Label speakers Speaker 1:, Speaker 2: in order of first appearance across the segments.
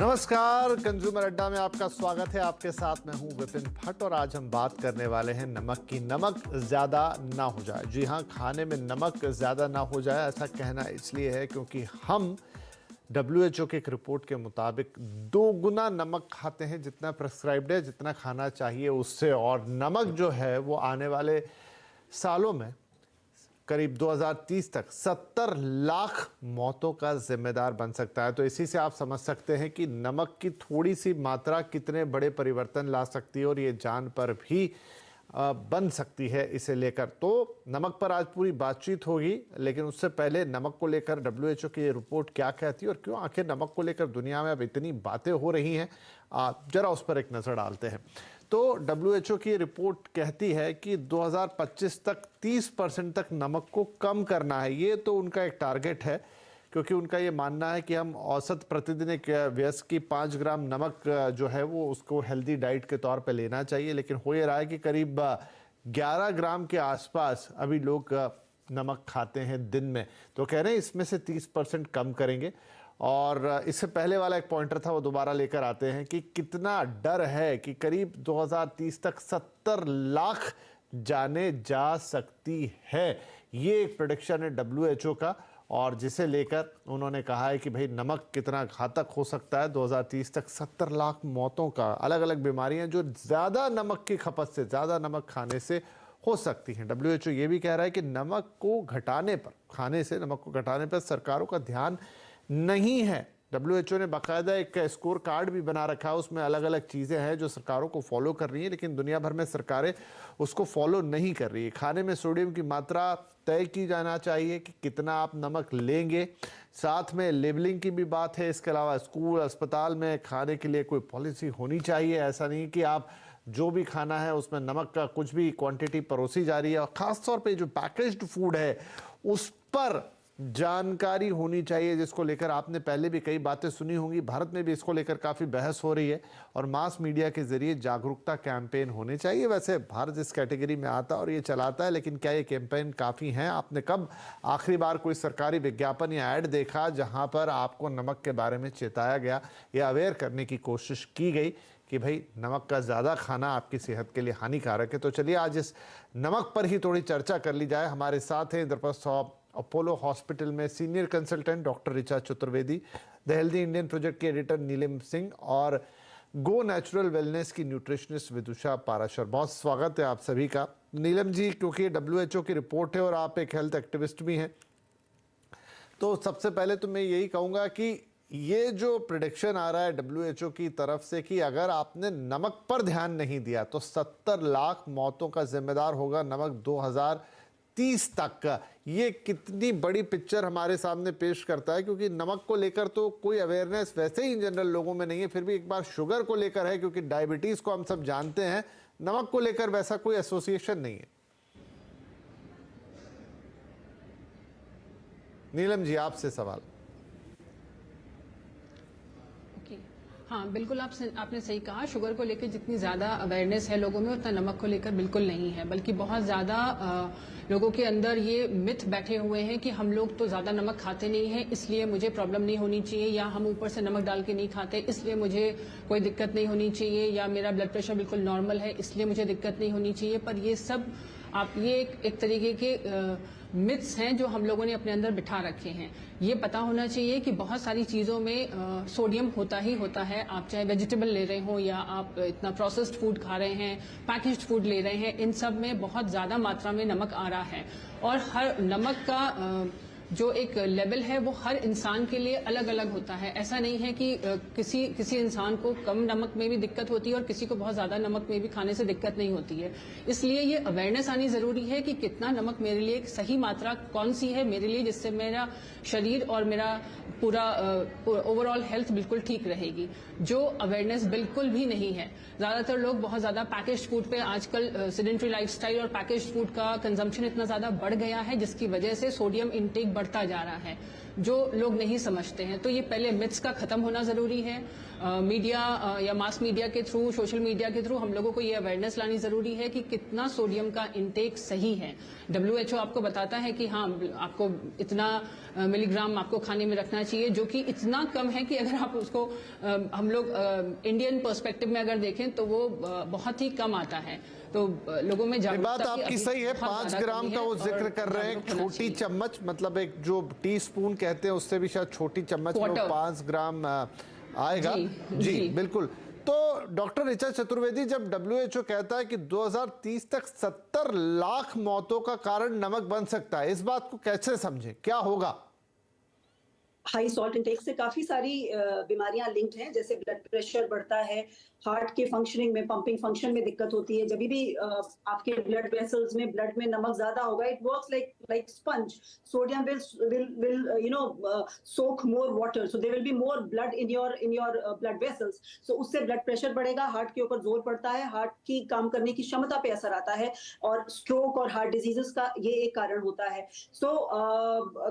Speaker 1: नमस्कार, कंज्यूमर अड्डा में आपका स्वागत है। आपके साथ मैं हूं विपिन भट्ट और आज हम बात करने वाले हैं नमक की। नमक ज़्यादा ना हो जाए। जी हाँ, खाने में नमक ज़्यादा ना हो जाए, ऐसा कहना इसलिए है क्योंकि हम WHO की एक रिपोर्ट के मुताबिक 2 गुना नमक खाते हैं जितना प्रेस्क्राइब्ड है, जितना खाना चाहिए उससे। और नमक जो है वो आने वाले सालों में करीब 2030 तक 70 लाख मौतों का जिम्मेदार बन सकता है। तो इसी से आप समझ सकते हैं कि नमक की थोड़ी सी मात्रा कितने बड़े परिवर्तन ला सकती है और ये जान पर भी बन सकती है इसे लेकर। तो नमक पर आज पूरी बातचीत होगी, लेकिन उससे पहले नमक को लेकर WHO की ये रिपोर्ट क्या कहती है और क्यों आखिर नमक को लेकर दुनिया में अब इतनी बातें हो रही हैं, जरा उस पर एक नज़र डालते हैं। तो WHO की रिपोर्ट कहती है कि 2025 तक 30% तक नमक को कम करना है। ये तो उनका एक टारगेट है, क्योंकि उनका ये मानना है कि हम औसत प्रतिदिन एक वयस्क की 5 ग्राम नमक जो है वो उसको हेल्दी डाइट के तौर पे लेना चाहिए। लेकिन हो ये रहा है कि करीब 11 ग्राम के आसपास अभी लोग नमक खाते हैं दिन में। तो कह रहे हैं इसमें से 30% कम करेंगे। और इससे पहले वाला एक पॉइंटर था वो दोबारा लेकर आते हैं कि कितना डर है कि करीब 2030 तक 70 लाख जाने जा सकती है। ये एक प्रेडिक्शन है WHO का, और जिसे लेकर उन्होंने कहा है कि भाई नमक कितना घातक हो सकता है। 2030 तक 70 लाख मौतों का, अलग अलग बीमारियां जो ज़्यादा नमक की खपत से, ज़्यादा नमक खाने से हो सकती हैं। WHO ये भी कह रहा है कि नमक को घटाने पर, खाने से नमक को घटाने पर सरकारों का ध्यान नहीं है। WHO ने बाकायदा एक स्कोर कार्ड भी बना रखा है, उसमें अलग अलग चीज़ें हैं जो सरकारों को फॉलो कर रही हैं, लेकिन दुनिया भर में सरकारें उसको फॉलो नहीं कर रही है। खाने में सोडियम की मात्रा तय की जाना चाहिए कि कितना आप नमक लेंगे। साथ में लेबलिंग की भी बात है। इसके अलावा स्कूल, अस्पताल में खाने के लिए कोई पॉलिसी होनी चाहिए। ऐसा नहीं कि आप जो भी खाना है उसमें नमक का कुछ भी क्वांटिटी परोसी जा रही है। और ख़ासतौर पे जो पैकेज्ड फूड है उस पर जानकारी होनी चाहिए, जिसको लेकर आपने पहले भी कई बातें सुनी होंगी। भारत में भी इसको लेकर काफ़ी बहस हो रही है और मास मीडिया के ज़रिए जागरूकता कैंपेन होने चाहिए। वैसे भारत इस कैटेगरी में आता है और ये चलाता है, लेकिन क्या ये कैंपेन काफ़ी हैं? आपने कब आखिरी बार कोई सरकारी विज्ञापन या ऐड देखा जहां पर आपको नमक के बारे में चेताया गया या अवेयर करने की कोशिश की गई कि भाई नमक का ज़्यादा खाना आपकी सेहत के लिए हानिकारक है? तो चलिए आज इस नमक पर ही थोड़ी चर्चा कर ली जाए। हमारे साथ हैं इंद्रप्रस्थ अपोलो हॉस्पिटल में senior consultant doctor Richa Chaturvedi, the healthy Indian project के एडिटर नीलम सिंह और गो नेचुरल वेलनेस की न्यूट्रिशनिस्ट विदुषा पाराशर। बहुत स्वागत है आप सभी का। नीलम जी, क्योंकि WHO की रिपोर्ट है और आप एक हेल्थ एक्टिविस्ट भी हैं, तो सबसे पहले तो मैं यही कहूँगा कि ये जो प्रेडिक्शन आ रहा है WHO की तरफ से कि अगर आपने नमक पर ध्यान नहीं दिया तो 70 लाख मौतों का जिम्मेदार होगा नमक 2030 तक का, ये कितनी बड़ी पिक्चर हमारे सामने पेश करता है? क्योंकि नमक को लेकर तो कोई अवेयरनेस वैसे ही इन जनरल लोगों में नहीं है, फिर भी एक बार शुगर को लेकर है, क्योंकि डायबिटीज़ को हम सब जानते हैं, नमक को लेकर वैसा कोई एसोसिएशन नहीं है। नीलम जी, आपसे सवाल।
Speaker 2: हाँ, बिल्कुल आपने सही कहा। शुगर को लेकर जितनी ज़्यादा अवेयरनेस है लोगों में, उतना नमक को लेकर बिल्कुल नहीं है। बल्कि बहुत ज़्यादा लोगों के अंदर ये मिथ बैठे हुए हैं कि हम लोग तो ज़्यादा नमक खाते नहीं हैं, इसलिए मुझे प्रॉब्लम नहीं होनी चाहिए, या हम ऊपर से नमक डाल के नहीं खाते इसलिए मुझे कोई दिक्कत नहीं होनी चाहिए, या मेरा ब्लड प्रेशर बिल्कुल नॉर्मल है इसलिए मुझे दिक्कत नहीं होनी चाहिए। पर ये सब ये एक तरीके के मिथ्स हैं जो हम लोगों ने अपने अंदर बिठा रखे हैं। ये पता होना चाहिए कि बहुत सारी चीज़ों में सोडियम होता ही होता है। आप चाहे वेजिटेबल ले रहे हो या आप इतना प्रोसेस्ड फूड खा रहे हैं, पैकेज्ड फूड ले रहे हैं, इन सब में बहुत ज़्यादा मात्रा में नमक आ रहा है। और हर नमक का जो एक लेवल है वो हर इंसान के लिए अलग अलग होता है। ऐसा नहीं है कि किसी इंसान को कम नमक में भी दिक्कत होती है और किसी को बहुत ज्यादा नमक में भी खाने से दिक्कत नहीं होती है। इसलिए ये अवेयरनेस आनी जरूरी है कि कितना नमक मेरे लिए सही मात्रा कौन सी है मेरे लिए, जिससे मेरा शरीर और मेरा पूरा ओवरऑल हेल्थ बिल्कुल ठीक रहेगी। जो अवेयरनेस बिल्कुल भी नहीं है। ज्यादातर लोग बहुत ज्यादा पैकेज्ड फूड पे, आजकल सेडेंटरी लाइफस्टाइल और पैकेज्ड फूड का कंजम्पशन इतना ज्यादा बढ़ गया है जिसकी वजह से सोडियम इंटेक बढ़ता जा रहा है। जो लोग नहीं समझते हैं। तो ये पहले मिथ्स का खत्म होना जरूरी है। मीडिया या मास मीडिया के थ्रू, सोशल मीडिया के थ्रू हम लोगों को ये अवेयरनेस लानी जरूरी है कि कितना सोडियम का इंटेक सही है। WHO आपको बताता है कि हाँ, आपको इतना मिलीग्राम आपको खाने में रखना चाहिए, जो कि इतना कम है कि अगर आप उसको हम लोग इंडियन पर्सपेक्टिव में अगर देखें तो वो बहुत ही कम आता है। तो लोगों में
Speaker 1: ये बात आपकी सही है। 5 ग्राम का वो जिक्र कर रहे हैं, छोटी चम्मच, मतलब एक जो टीस्पून कहते हैं उससे भी शायद छोटी चम्मच में 5 ग्राम आएगा। जी बिल्कुल। तो डॉक्टर ऋचा चतुर्वेदी, जब WHO कहता है कि 2030 तक 70 लाख मौतों का कारण नमक बन सकता है, इस बात को कैसे समझें, क्या होगा?
Speaker 3: हाई सॉल्ट इंटेक से काफी सारी बीमारियां लिंक्ड हैं, जैसे ब्लड प्रेशर बढ़ता है, हार्ट के फंक्शनिंग में, पंपिंग फंक्शन में दिक्कत होती है। जब भी आपके ब्लड वेसल्स में ब्लड में नमक ज्यादा होगा, it works like sponge. Sodium will soak more water, so there will be more blood in your blood vessels, so उससे ब्लड प्रेशर बढ़ेगा, हार्ट के ऊपर जोर पड़ता है, हार्ट की काम करने की क्षमता पे असर आता है, और स्ट्रोक और हार्ट डिजीजेस का ये एक कारण होता है। सो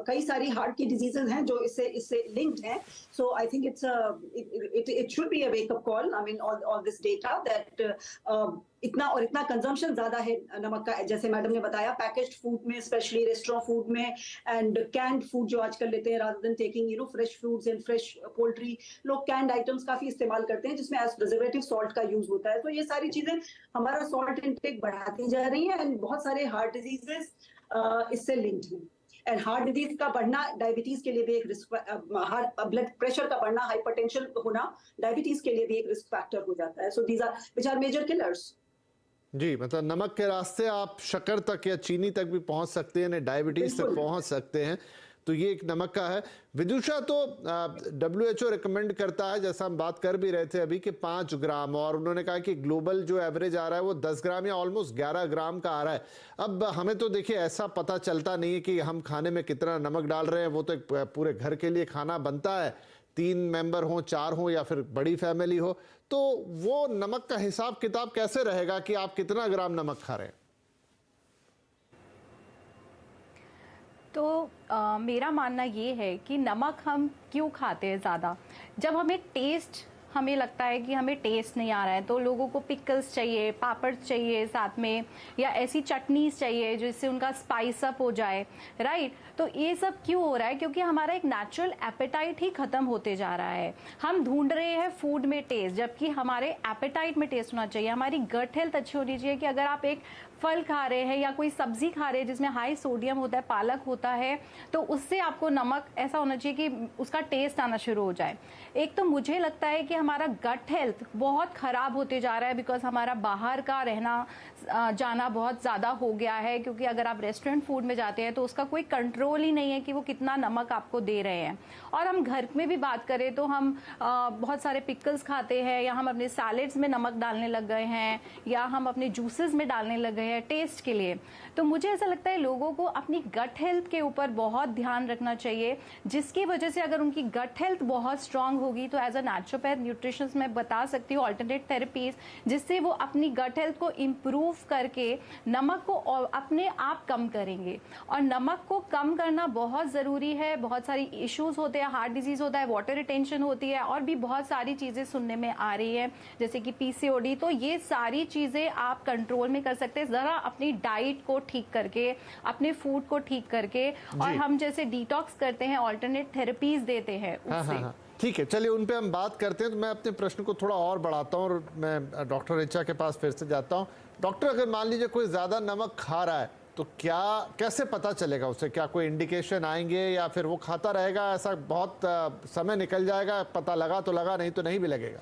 Speaker 3: कई सारी हार्ट की डिजीजेस हैं जो इससे लिंक्ड हैं। So I think it should be a wake up call. I mean all this data that इतना कंजम्पशन ज्यादा है नमक का, जैसे मैडम ने बताया, पैकेज्ड फूड में, स्पेशली रेस्टोरेंट फूड में, एंड कैंड फूड जो आजकल लेते हैं, rather than taking fresh fruits and fresh poultry, लोग कैंड आइटम्स काफी इस्तेमाल करते हैं जिसमें एज प्रिजर्वेटिव सॉल्ट का यूज होता है। तो ये सारी चीजें हमारा सॉल्ट इंटेक बढ़ाती जा रही है, एंड बहुत सारे हार्ट डिजीजेस इससे लिंक्ड हैं। एंड हार्ट डिजीज का बढ़ना डायबिटीज के लिए भी एक रिस्क, ब्लड प्रेशर का बढ़ना, हाइपरटेंशन होना डायबिटीज के लिए भी एक रिस्क फैक्टर हो जाता है। So these are which are major killers.
Speaker 1: जी, मतलब नमक के रास्ते आप शक्कर तक या चीनी तक भी पहुंच सकते हैं, डायबिटीज तक पहुंच सकते हैं। तो ये एक नमक का है। विदुषा, तो WHO रिकमेंड करता है, जैसा हम बात कर भी रहे थे अभी, कि 5 ग्राम, और उन्होंने कहा कि ग्लोबल जो एवरेज आ रहा है वो 10 ग्राम या ऑलमोस्ट 11 ग्राम का आ रहा है। अब हमें तो देखिए ऐसा पता चलता नहीं है कि हम खाने में कितना नमक डाल रहे हैं, वो तो एक पूरे घर के लिए खाना बनता है, 3 मेंबर हो, 4 हो, या फिर बड़ी फैमिली हो, तो वो नमक का हिसाब किताब कैसे रहेगा कि आप कितना ग्राम नमक खा रहे हैं?
Speaker 4: तो मेरा मानना ये है कि नमक हम क्यों खाते हैं ज़्यादा, जब हमें लगता है कि हमें टेस्ट नहीं आ रहा है, तो लोगों को पिकल्स चाहिए, पापड़ चाहिए साथ में, या ऐसी चटनीज चाहिए जिससे उनका स्पाइस अप हो जाए, राइट। तो ये सब क्यों हो रहा है? क्योंकि हमारा एक नेचुरल एपेटाइट ही खत्म होते जा रहा है। हम ढूंढ रहे हैं फूड में टेस्ट, जबकि हमारे एपेटाइट में टेस्ट होना चाहिए। हमारी गट हेल्थ अच्छी होनी चाहिए कि अगर आप एक फल खा रहे हैं या कोई सब्जी खा रहे हैं जिसमें हाई सोडियम होता है, पालक होता है, तो उससे आपको नमक ऐसा होना चाहिए कि उसका टेस्ट आना शुरू हो जाए। एक तो मुझे लगता है कि हमारा गट हेल्थ बहुत खराब होते जा रहा है, बिकॉज हमारा बाहर का रहना जाना बहुत ज़्यादा हो गया है। क्योंकि अगर आप रेस्टोरेंट फूड में जाते हैं तो उसका कोई कंट्रोल ही नहीं है कि वो कितना नमक आपको दे रहे हैं। और हम घर में भी बात करें तो हम बहुत सारे पिकल्स खाते हैं, या हम अपने सैलेड्स में नमक डालने लग गए हैं, या हम अपने जूसेस में डालने लग गए हैं टेस्ट के लिए। तो मुझे ऐसा लगता है लोगों को अपनी गट हेल्थ के ऊपर बहुत ध्यान रखना चाहिए, जिसकी वजह से अगर उनकी गट हेल्थ बहुत स्ट्रांग होगी तो एज अ नेचुरोपैथ न्यूट्रिशनिस्ट मैं बता सकती हूँ ऑल्टरनेट थेरेपीज, जिससे वो अपनी गट हेल्थ को इम्प्रूव करके नमक को अपने आप कम करेंगे। और नमक को कम करना बहुत ज़रूरी है। बहुत सारी इश्यूज होते हैं, हार्ट डिजीज होता है, वाटर रिटेंशन होती है, और भी बहुत सारी चीज़ें सुनने में आ रही है, जैसे कि PCOD। तो ये सारी चीज़ें आप कंट्रोल में कर सकते हैं ज़रा अपनी डाइट को ठीक करके, अपने फूड को ठीक करके, और हम जैसे डिटॉक्स करते हैं, ऑल्टरनेट थेरेपीज देते हैं उससे।
Speaker 1: ठीक है, चलिए उन पे हम बात करते हैं। तो मैं अपने प्रश्न को थोड़ा और बढ़ाता हूँ और मैं डॉक्टर ऋचा के पास फिर से जाता हूँ। डॉक्टर, अगर मान लीजिए कोई ज़्यादा नमक खा रहा है तो कैसे पता चलेगा उसे? क्या कोई इंडिकेशन आएंगे, या फिर वो खाता रहेगा, ऐसा बहुत समय निकल जाएगा, पता लगा तो लगा, नहीं तो नहीं भी लगेगा?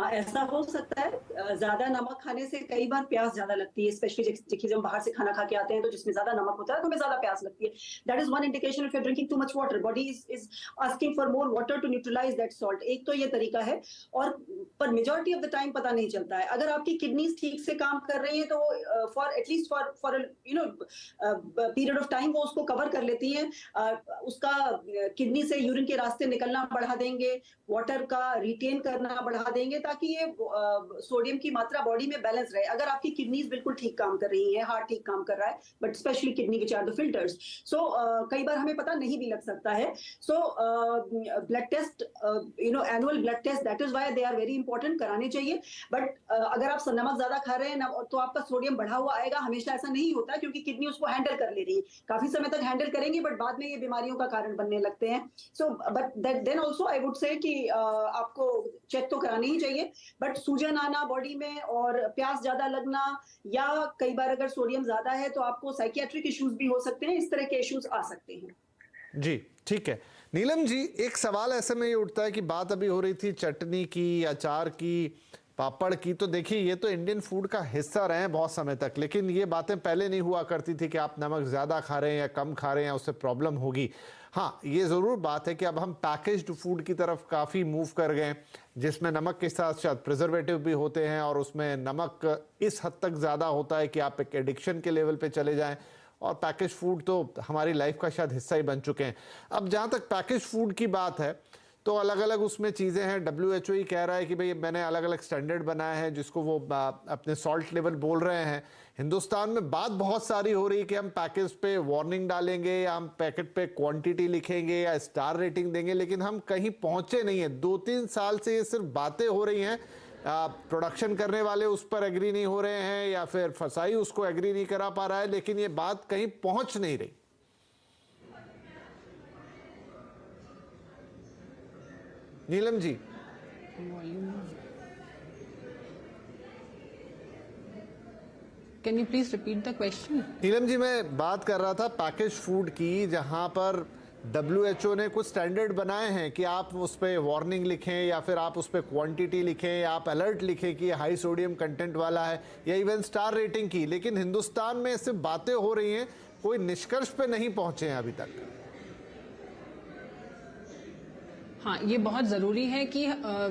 Speaker 3: ऐसा हो सकता है। ज्यादा नमक खाने से कई बार प्यास ज्यादा लगती है, स्पेशली जब हम बाहर से खाना खा के आते हैं तो जिसमें ज्यादा नमक होता है तो हमें ज्यादा प्यास लगती है। That is one indication if you are drinking too much water, body is asking for more water to neutralise that salt. एक तो ये तरीका है, और पर मेजॉरिटी ऑफ द टाइम पता नहीं चलता है। अगर आपकी किडनीज ठीक से काम कर रही है तो for at least for period of time वो उसको कवर कर लेती हैं। उसका किडनी से यूरिन के रास्ते निकलना बढ़ा देंगे, वाटर का रिटेन करना बढ़ा देंगे, ताकि ये सोडियम की मात्रा बॉडी में बैलेंस रहे। अगर आपकी किडनीज बिल्कुल ठीक काम कर रही है, हार्ट ठीक काम कर रहा है, but specially kidney which are the filters, so कई बार हमें पता नहीं भी लग सकता है। So blood test, annual blood test, that is why they are very important, कराने चाहिए। बट अगर आप नमक ज्यादा खा रहे हैं तो आपका सोडियम बढ़ा हुआ आएगा, हमेशा ऐसा नहीं होता, क्योंकि किडनी उसको हैंडल कर ले रही है। काफी समय तक हैंडल करेंगे, बट बाद में ये बीमारियों का कारण बनने लगते हैं। So but then also I would say कि आपको चेक तो करानी ही चाहिए, बट सूजन आना बॉडी में और प्यास ज्यादा लगना, या कई बार अगर सोडियम ज्यादा है तो आपको साइकियाट्रिक इश्यूज भी हो सकते हैं, इस तरह के इश्यूज आ सकते हैं।
Speaker 1: जी ठीक है। नीलम जी, एक सवाल ऐसे में ये उठता है कि बात अभी हो रही थी चटनी की, अचार की, पापड़ की, तो देखिए ये तो इंडियन फूड का हिस्सा रहे हैं बहुत समय तक, लेकिन ये बातें पहले नहीं हुआ करती थी कि आप नमक ज़्यादा खा रहे हैं या कम खा रहे हैं उससे प्रॉब्लम होगी। हाँ, ये ज़रूर बात है कि अब हम पैकेज्ड फूड की तरफ काफ़ी मूव कर गए, जिसमें नमक के साथ साथ प्रिजर्वेटिव भी होते हैं और उसमें नमक इस हद तक ज़्यादा होता है कि आप एक एडिक्शन के लेवल पे चले जाएं, और पैकेज फूड तो हमारी लाइफ का शायद हिस्सा ही बन चुके हैं। अब जहाँ तक पैकेज फूड की बात है तो अलग अलग उसमें चीज़ें हैं। WHO ही कह रहा है कि भाई मैंने अलग अलग स्टैंडर्ड बनाए हैं जिसको वो अपने सॉल्ट लेवल बोल रहे हैं। हिंदुस्तान में बात बहुत सारी हो रही है कि हम पैकेज पे वार्निंग डालेंगे या हम पैकेट पे क्वांटिटी लिखेंगे या स्टार रेटिंग देंगे, लेकिन हम कहीं पहुंचे नहीं है। 2-3 साल से ये सिर्फ बातें हो रही हैं, प्रोडक्शन करने वाले उस पर एग्री नहीं हो रहे हैं या फिर फसाई उसको एग्री नहीं करा पा रहा है, लेकिन ये बात कहीं पहुंच नहीं रही। Neelam ji,
Speaker 2: can you please repeat the question?
Speaker 1: Neelam ji, मैं बात कर रहा था पैकेज फूड की, जहां पर WHO ने कुछ स्टैंडर्ड बनाए हैं कि आप उस पर वार्निंग लिखें या फिर आप उस पर क्वांटिटी लिखें या आप अलर्ट लिखें कि हाई सोडियम कंटेंट वाला है, या इवन स्टार रेटिंग की, लेकिन हिंदुस्तान में सिर्फ बातें हो रही हैं, कोई निष्कर्ष पे नहीं पहुंचे हैं अभी तक।
Speaker 2: हाँ, ये बहुत ज़रूरी है कि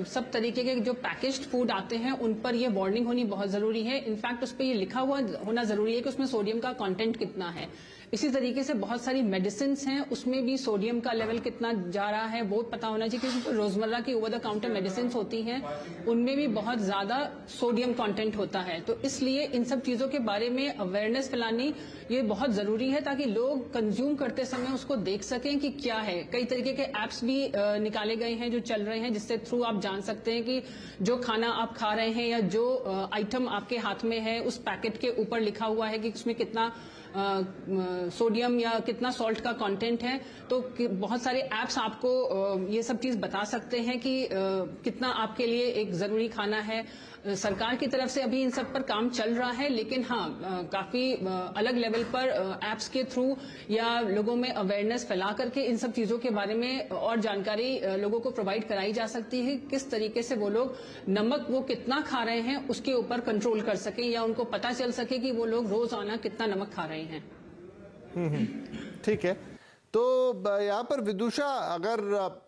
Speaker 2: सब तरीके के जो पैकेज्ड फूड आते हैं उन पर ये वार्निंग होनी बहुत ज़रूरी है। इनफैक्ट उस पर ये लिखा हुआ होना ज़रूरी है कि उसमें सोडियम का कंटेंट कितना है। इसी तरीके से बहुत सारी मेडिसिन्स हैं, उसमें भी सोडियम का लेवल कितना जा रहा है वो पता होना चाहिए, क्योंकि रोजमर्रा की ओवर द काउंटर मेडिसिन्स होती हैं, उनमें भी बहुत ज़्यादा सोडियम कंटेंट होता है। तो इसलिए इन सब चीज़ों के बारे में अवेयरनेस फैलानी ये बहुत ज़रूरी है, ताकि लोग कंज्यूम करते समय उसको देख सकें कि क्या है। कई तरीके के ऐप्स भी निकाले गए हैं जो चल रहे हैं, जिससे थ्रू आप जान सकते हैं कि जो खाना आप खा रहे हैं या जो आइटम आपके हाथ में है उस पैकेट के ऊपर लिखा हुआ है कि उसमें कितना सोडियम या कितना सॉल्ट का कंटेंट है। तो बहुत सारे ऐप्स आपको ये सब चीज बता सकते हैं कि कितना आपके लिए एक जरूरी खाना है। सरकार की तरफ से अभी इन सब पर काम चल रहा है, लेकिन हाँ काफी अलग लेवल पर ऐप्स के थ्रू या लोगों में अवेयरनेस फैला करके इन सब चीजों के बारे में और जानकारी लोगों को प्रोवाइड कराई जा सकती है, किस तरीके से वो लोग नमक वो कितना खा रहे हैं उसके ऊपर कंट्रोल कर सके, या उनको पता चल सके कि वो लोग रोजाना कितना नमक खा रहे हैं।
Speaker 1: ठीक है, तो यहाँ पर विदुषा, अगर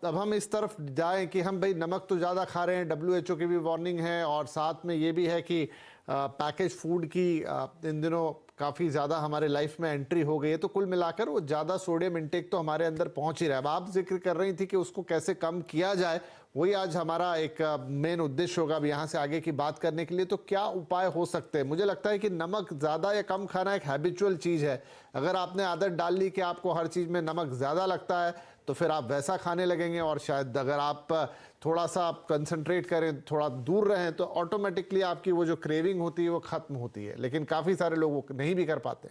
Speaker 1: अब हम इस तरफ जाएं कि हम भाई नमक तो ज़्यादा खा रहे हैं, WHO की भी वार्निंग है और साथ में ये भी है कि पैकेज फूड की इन दिनों काफ़ी ज़्यादा हमारे लाइफ में एंट्री हो गई है, तो कुल मिलाकर वो ज़्यादा सोडियम इंटेक तो हमारे अंदर पहुंच ही रहा है। अब आप जिक्र कर रही थी कि उसको कैसे कम किया जाए, वही आज हमारा एक मेन उद्देश्य होगा अब यहाँ से आगे की बात करने के लिए। तो क्या उपाय हो सकते हैं? मुझे लगता है कि नमक ज़्यादा या कम खाना एक हैबिचुअल चीज़ है। अगर आपने आदत डाल ली कि आपको हर चीज़ में नमक ज़्यादा लगता है तो फिर आप वैसा खाने लगेंगे, और शायद अगर आप थोड़ा सा आप कंसंट्रेट करें, थोड़ा दूर रहें, तो ऑटोमेटिकली आपकी वो जो क्रेविंग होती है वो ख़त्म होती है। लेकिन काफ़ी सारे लोग वो नहीं भी कर पाते।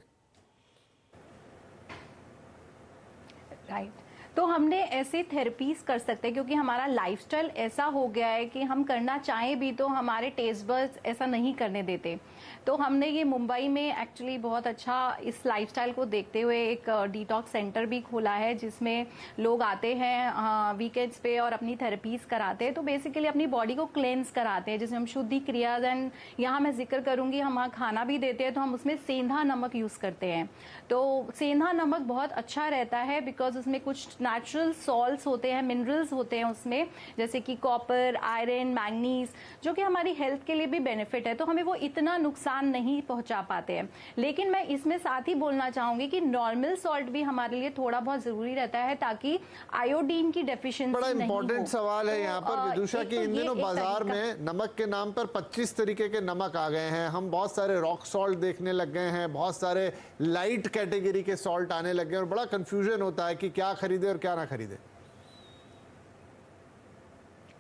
Speaker 4: राइट, तो हमने ऐसे थेरेपीज कर सकते हैं, क्योंकि हमारा लाइफस्टाइल ऐसा हो गया है कि हम करना चाहें भी तो हमारे टेस्ट बड्स ऐसा नहीं करने देते। तो हमने ये मुंबई में एक्चुअली बहुत अच्छा इस लाइफस्टाइल को देखते हुए एक डिटॉक्स सेंटर भी खोला है, जिसमें लोग आते हैं वीकेंड्स पे और अपनी थेरेपीज कराते हैं। तो बेसिकली अपनी बॉडी को क्लेंस कराते हैं, जिसमें हम शुद्धि क्रिया, एंड यहाँ मैं जिक्र करूंगी हम वहाँ खाना भी देते हैं तो हम उसमें सेंधा नमक यूज करते हैं। तो सेंधा नमक बहुत अच्छा रहता है बिकॉज उसमें कुछ नेचुरल सॉल्ट्स होते हैं, मिनरल्स होते हैं उसमें, जैसे कि कॉपर, आयरन, मैंगनीज, जो कि हमारी हेल्थ के लिए भी बेनिफिट है, तो हमें वो इतना नुकसान नहीं पहुंचा पाते हैं। लेकिन मैं इसमें साथ ही बोलना चाहूंगी कि नॉर्मल सॉल्ट भी हमारे लिए थोड़ा बहुत जरूरी रहता है, ताकि आयोडीन की डेफिशिएंसी
Speaker 1: बड़ा
Speaker 4: नहीं
Speaker 1: इंपॉर्टेंट
Speaker 4: हो।
Speaker 1: सवाल है यहाँ पर विदुषा की, इन दिनों बाजार में नमक के नाम पर 25 तरीके के नमक आ गए हैं। हम बहुत सारे रॉक सॉल्ट देखने लग गए हैं, बहुत सारे लाइट कैटेगरी के सॉल्ट आने लग गए और बड़ा कंफ्यूजन होता है कि क्या खरीदे और क्या ना खरीदे।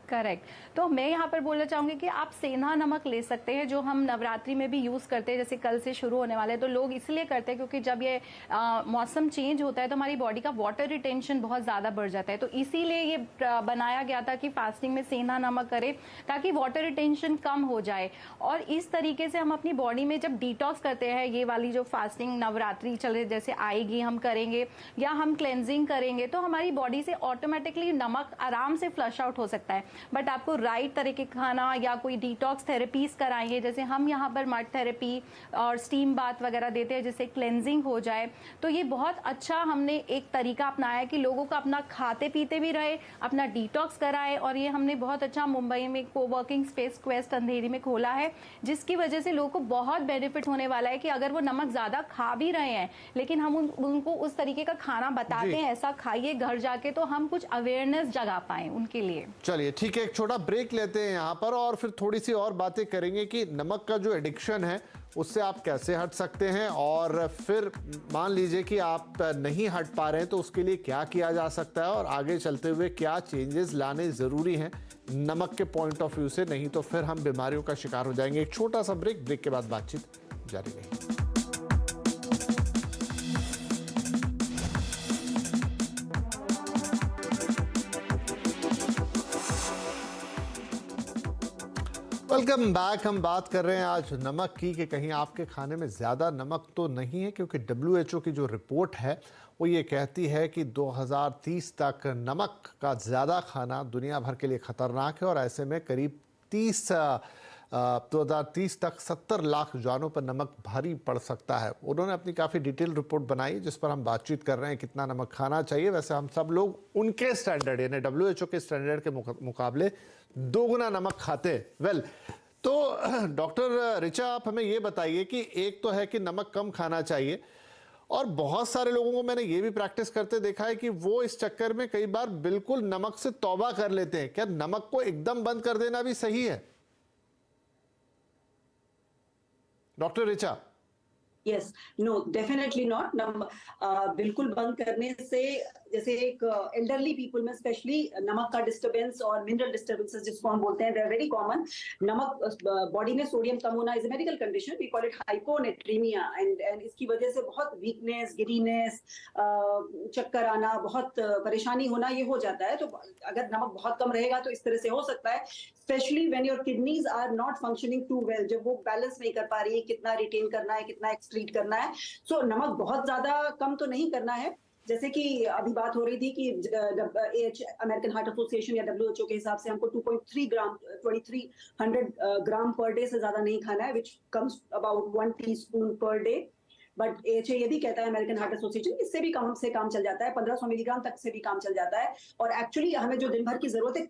Speaker 4: करेक्ट। तो मैं यहाँ पर बोलना चाहूंगी कि आप सेंधा नमक ले सकते हैं, जो हम नवरात्रि में भी यूज करते हैं, जैसे कल से शुरू होने वाले हैं, तो लोग इसलिए करते हैं क्योंकि जब ये मौसम चेंज होता है तो हमारी बॉडी का वाटर रिटेंशन बहुत ज्यादा बढ़ जाता है, तो इसीलिए ये बनाया गया था कि फास्टिंग में सेंधा नमक करें ताकि वाटर रिटेंशन कम हो जाए। और इस तरीके से हम अपनी बॉडी में जब डिटॉक्स करते हैं, ये वाली जो फास्टिंग नवरात्रि चले जैसे आएगी, हम करेंगे या हम क्लेंजिंग करेंगे, तो हमारी बॉडी से ऑटोमेटिकली नमक आराम से फ्लश आउट हो सकता है। बट आपको राइट तरीके का खाना या कोई डिटॉक्स थेरेपीज कराएंगे, जैसे हम यहाँ पर मड थेरेपी और स्टीम बाथ वगैरह देते हैं जिससे क्लेंजिंग हो जाए, तो ये बहुत अच्छा हमने एक तरीका अपनाया कि लोगों को अपना खाते पीते भी रहे, अपना डिटॉक्स कराए। और ये हमने बहुत अच्छा मुंबई में कोवर्किंग स्पेस क्वेस्ट अंधेरी में खोला है, जिसकी वजह से लोगों को बहुत बेनिफिट होने वाला है कि अगर वो नमक ज्यादा खा भी रहे हैं लेकिन हम उनको उस तरीके का खाना बताते हैं, ऐसा खाइए घर जाके, तो हम कुछ अवेयरनेस जगा पाए उनके लिए।
Speaker 1: चलिए ठीक है, एक छोटा ब्रेक लेते हैं यहाँ पर और फिर थोड़ी सी और बातें करेंगे कि नमक का जो एडिक्शन है उससे आप कैसे हट सकते हैं, और फिर मान लीजिए कि आप नहीं हट पा रहे हैं तो उसके लिए क्या किया जा सकता है और आगे चलते हुए क्या चेंजेस लाने ज़रूरी हैं नमक के पॉइंट ऑफ व्यू से, नहीं तो फिर हम बीमारियों का शिकार हो जाएंगे। एक छोटा सा ब्रेक के बाद बातचीत जारी रहेगी। Welcome back. हम बात कर रहे हैं आज नमक की कि कहीं आपके खाने में ज़्यादा नमक तो नहीं है, क्योंकि WHO की जो रिपोर्ट है वो ये कहती है कि 2030 तक नमक का ज़्यादा खाना दुनिया भर के लिए ख़तरनाक है और ऐसे में करीब 2030 तक 70 लाख जानों पर नमक भारी पड़ सकता है। उन्होंने अपनी काफ़ी डिटेल रिपोर्ट बनाई जिस पर हम बातचीत कर रहे हैं कितना नमक खाना चाहिए। वैसे हम सब लोग उनके स्टैंडर्ड यानी WHO के स्टैंडर्ड के मुकाबले दोगुना नमक खाते हैं। वेल, तो डॉक्टर ऋचा, आप हमें ये बताइए कि एक तो है कि नमक कम खाना चाहिए, और बहुत सारे लोगों को मैंने ये भी प्रैक्टिस करते देखा है कि वो इस चक्कर में कई बार बिल्कुल नमक से तौबा कर लेते हैं। क्या नमक को एकदम बंद कर देना भी सही है doctor Richa?
Speaker 3: Yes, no, definitely not. बिल्कुल बंद करने से, जैसे एक एल्डरली पीपल में स्पेशली नमक का डिस्टर्बेंस और मिनरल डिस्टर्बेंसेस जिसको हम बोलते हैं, दे आर वेरी कॉमन। नमक बॉडी में सोडियम कम होना is a medical condition, we call it hyponatremia, and इसकी वजह से बहुत वीकनेस, गिरीनेस, चक्कर आना, बहुत परेशानी होना, ये हो जाता है। तो अगर नमक बहुत कम रहेगा तो इस तरह से हो सकता है, specially when your kidneys are not functioning too well, जब वो बैलेंस नहीं कर पा रही है कितना रिटेन करना है, कितना एक्सक्रीट करना है। सो नमक बहुत ज्यादा कम तो नहीं करना है। जैसे कि अभी बात हो रही थी कि अमेरिकन हार्ट एसोसिएशन या WHO के हिसाब से हमको 2.3 ग्राम 2300 ग्राम पर डे से ज्यादा नहीं खाना है, which comes about 1 teaspoon per day. But AHA ये भी कहता है, अमेरिकन हार्ट एसोसिएशन, इससे भी कम से काम चल जाता है, 1500 मिलीग्राम तक से भी काम चल जाता है। और एक्चुअली हमें जो दिन भर की जरूरत है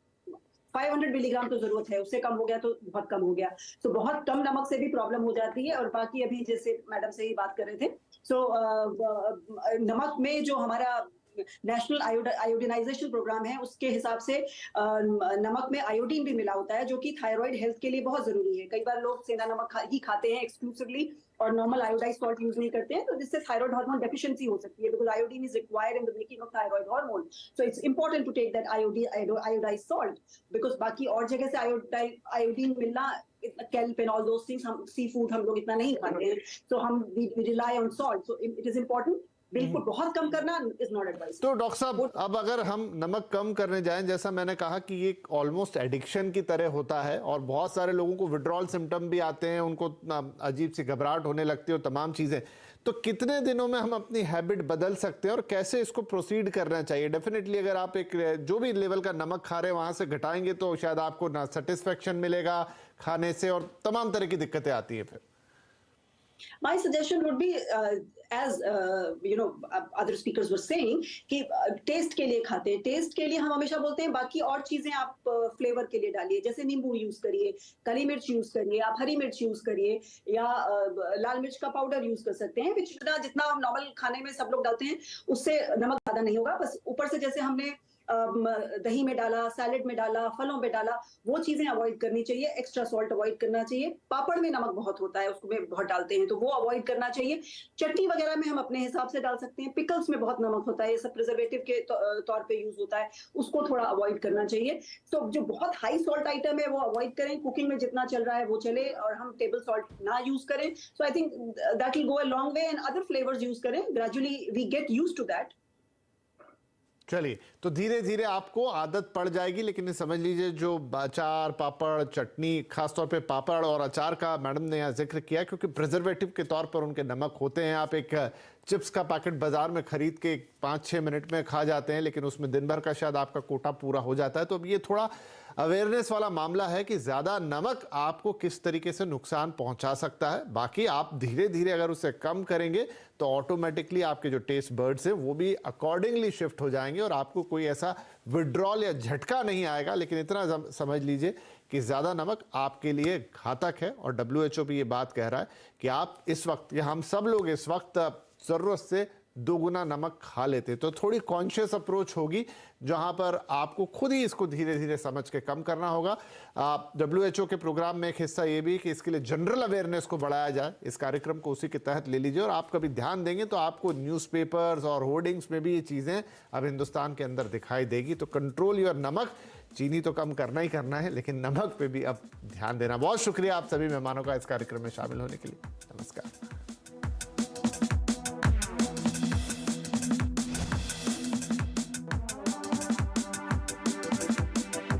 Speaker 3: 500 मिलीग्राम तो जरूरत है, उससे कम हो गया तो बहुत कम हो गया। तो बहुत कम नमक से भी प्रॉब्लम हो जाती है। और बाकी अभी जैसे मैडम से ही बात कर रहे थे, नमक में जो हमारा नेशनल आयोडिनाइजेशन प्रोग्राम है उसके हिसाब से नमक में आयोडीन भी मिला होता है, जो कि थायराइड हेल्थ के लिए बहुत जरूरी है। कई बार लोग सेंधा नमक ही खाते हैं एक्सक्लूसिवली और नॉर्मल आयोडाइज सॉल्ट यूज नहीं करते हैं, तो जिससे थायराइड हार्मोन डेफिशिएंसी हो सकती है, because iodine is required in the making of thyroid hormone. So it's important to take that iodise salt, because बाकी और जगह से आयोडीन मिलना, kelp and all those things, हम सी फूड हम लोग इतना नहीं खाते हैं, तो हम we rely on salt, so it is important। बिल्कुल बहुत कम करना इज नॉट एडवाइस।
Speaker 1: तो डॉक्टर साहब, अब अगर हम नमक कम करने जाएं, जैसा मैंने कहा कि ये ऑलमोस्ट एडिक्शन की तरह होता है और बहुत सारे लोगों को विड्रॉल सिम्टम भी आते हैं, उनको अजीब सी घबराहट होने लगती है और तमाम चीजें, तो कितने दिनों में हम अपनी हैबिट बदल सकते हैं और कैसे इसको प्रोसीड करना चाहिए? डेफिनेटली अगर आप एक जो भी लेवल का नमक खा रहे हैं वहां से घटाएंगे तो शायद आपको ना सेटिस्फेक्शन मिलेगा खाने से और तमाम तरह की दिक्कतें आती हैं फिर।
Speaker 3: My suggestion would be, as other speakers were saying, कि टेस्ट के लिए खाते हैं, टेस्ट के लिए हम हमेशा बोलते हैं बाकी और चीजें आप फ्लेवर के लिए डालिए, जैसे नींबू यूज करिए, काली मिर्च यूज करिए, आप हरी मिर्च यूज करिए, या लाल मिर्च का पाउडर यूज कर सकते हैं, which जितना नॉर्मल खाने में सब लोग डालते हैं उससे नमक ज्यादा नहीं होगा। बस ऊपर से जैसे हमने दही में डाला, सैलेड में डाला, फलों में डाला, वो चीजें अवॉइड करनी चाहिए। एक्स्ट्रा सॉल्ट अवॉइड करना चाहिए। पापड़ में नमक बहुत होता है, उसको में बहुत डालते हैं, तो वो अवॉइड करना चाहिए। चटनी वगैरह में हम अपने हिसाब से डाल सकते हैं। पिकल्स में बहुत नमक होता है, ये सब प्रिजर्वेटिव के तौर पे यूज होता है, उसको थोड़ा अवॉइड करना चाहिए। तो जो बहुत हाई सॉल्ट आइटम है वो अवॉइड करें। कुकिंग में जितना चल रहा है वो चले, और हम टेबल सॉल्ट ना यूज करें। So I think that will go a long way, and other flavours use करें। Gradually we get used to that.
Speaker 1: चलिए, तो धीरे धीरे आपको आदत पड़ जाएगी। लेकिन समझ लीजिए, जो अचार, पापड़, चटनी, खासतौर पे पापड़ और अचार का मैडम ने यहाँ जिक्र किया, क्योंकि प्रिजर्वेटिव के तौर पर उनके नमक होते हैं। आप एक चिप्स का पैकेट बाजार में खरीद के 5-6 मिनट में खा जाते हैं, लेकिन उसमें दिन भर का शायद आपका कोटा पूरा हो जाता है। तो अब ये थोड़ा अवेयरनेस वाला मामला है कि ज़्यादा नमक आपको किस तरीके से नुकसान पहुंचा सकता है। बाकी आप धीरे धीरे अगर उसे कम करेंगे तो ऑटोमेटिकली आपके जो टेस्ट बर्ड्स हैं वो भी अकॉर्डिंगली शिफ्ट हो जाएंगे, और आपको कोई ऐसा विड्रॉल या झटका नहीं आएगा। लेकिन इतना समझ लीजिए कि ज़्यादा नमक आपके लिए घातक है, और WHO भी ये बात कह रहा है कि आप इस वक्त, या हम सब लोग इस वक्त ज़रूरत से 2 गुना नमक खा लेते। तो थोड़ी कॉन्शियस अप्रोच होगी, जहां पर आपको खुद ही इसको धीरे धीरे समझ के कम करना होगा। WHO के प्रोग्राम में एक हिस्सा ये भी कि इसके लिए जनरल अवेयरनेस को बढ़ाया जाए। इस कार्यक्रम को उसी के तहत ले लीजिए, और आप कभी ध्यान देंगे तो आपको न्यूज़पेपर्स और होर्डिंग्स में भी ये चीज़ें अब हिंदुस्तान के अंदर दिखाई देगी। तो कंट्रोल योर नमक। चीनी तो कम करना ही करना है, लेकिन नमक पे भी अब ध्यान देना। बहुत शुक्रिया आप सभी मेहमानों का इस कार्यक्रम में शामिल होने के लिए। नमस्कार।